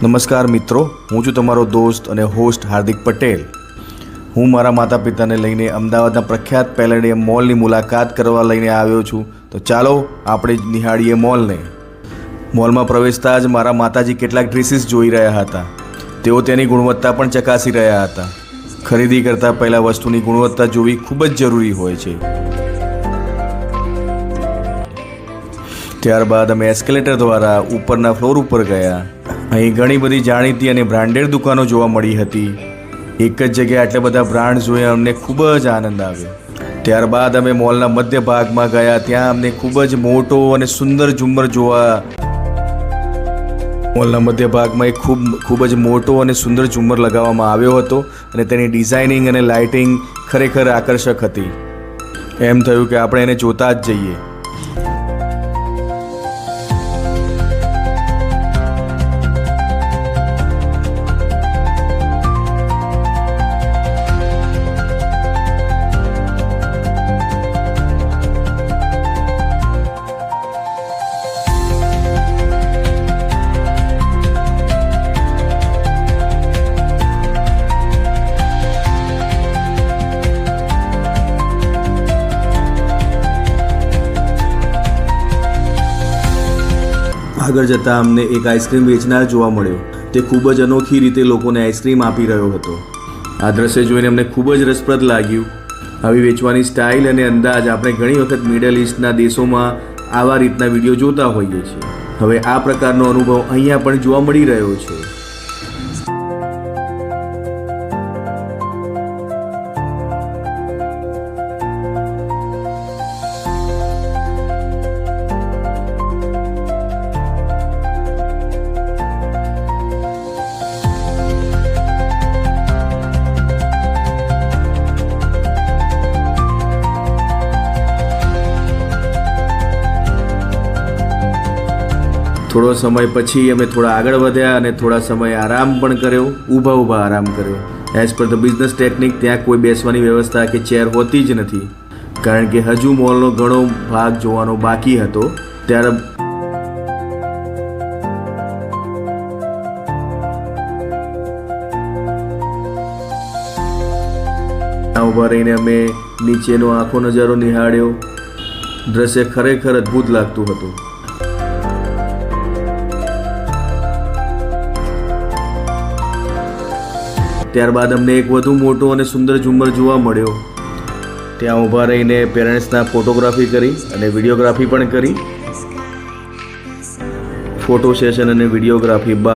નમસ્કાર મિત્રો, હું છું તમારો દોસ્ત અને હોસ્ટ હાર્દિક પટેલ। હું મારા માતા પિતાને લઈને અમદાવાદના પ્રખ્યાત પેલેડિયમ મોલની મુલાકાત કરવા લઈને આવ્યો છું। તો ચાલો આપણે નિહાળીએ મોલને। મોલમાં પ્રવેશતા જ મારા માતાજી કેટલાક ડ્રેસીસ જોઈ રહ્યા હતા। તેઓ તેની ગુણવત્તા પણ ચકાસી રહ્યા હતા। ખરીદી કરતાં પહેલાં વસ્તુની ગુણવત્તા જોવી ખૂબ જ જરૂરી હોય છે। ત્યારબાદ અમે એસ્કેલેટર દ્વારા ઉપરના ફ્લોર ઉપર ગયા। અહીં ઘણી બધી જાણીતી અને બ્રાન્ડેડ દુકાનો જોવા મળી હતી। એક જ જગ્યાએ આટલા બધા બ્રાન્ડ જોઈને અમને ખૂબ જ આનંદ આવ્યો। ત્યારબાદ અમે મોલના મધ્ય ભાગમાં ગયા। ત્યાં અમને ખૂબ જ મોટો અને સુંદર ઝુમ્મર જોવા મોલના મધ્ય ભાગમાં એક ખૂબ જ મોટો અને સુંદર ઝુમ્મર લગાવવામાં આવ્યો હતો અને તેની ડિઝાઇનિંગ અને લાઇટિંગ ખરેખર આકર્ષક હતી। એમ થયું કે આપણે એને જોતા જ જઈએ। આગળ જતાં અમને એક આઈસ્ક્રીમ વેચનાર જોવા મળ્યો। તે ખૂબ જ અનોખી રીતે લોકોને આઈસ્ક્રીમ આપી રહ્યો હતો। આ દ્રશ્ય જોઈને અમને ખૂબ જ રસપ્રદ લાગ્યું। આવી વેચવાની સ્ટાઇલ અને અંદાજ આપણે ઘણી વખત મિડલ ઇસ્ટના દેશોમાં આવા રીતના વિડીયો જોતા હોઈએ છીએ। હવે આ પ્રકારનો અનુભવ અહીંયા પણ જોવા મળી રહ્યો છે। થોડો સમય પછી અમે થોડા આગળ વધ્યા અને થોડા સમય આરામ પણ કર્યો। ઊભા આરામ કર્યો। As per the business technique ત્યાં કોઈ બેસવાની વ્યવસ્થા કે ચેર હોતી જ નથી, કારણ કે હજુ મોલનો ઘણો ભાગ જોવાનો બાકી હતો। ત્યારે ઊભા રહીને અમે નીચેનો આખો નજારો નિહાળ્યો। દ્રશ્ય ખરેખર અદ્ભુત લાગતું હતું। ત્યારબાદ અમને એક વધુ મોટો અને સુંદર ઝુમ્મર જોવા મળ્યો। ત્યાં ઊભા રહીને પેરેન્ટ્સના ફોટોગ્રાફી કરી અને વિડીયોગ્રાફી પણ કરી। ફોટો સેશન અને વિડીયોગ્રાફી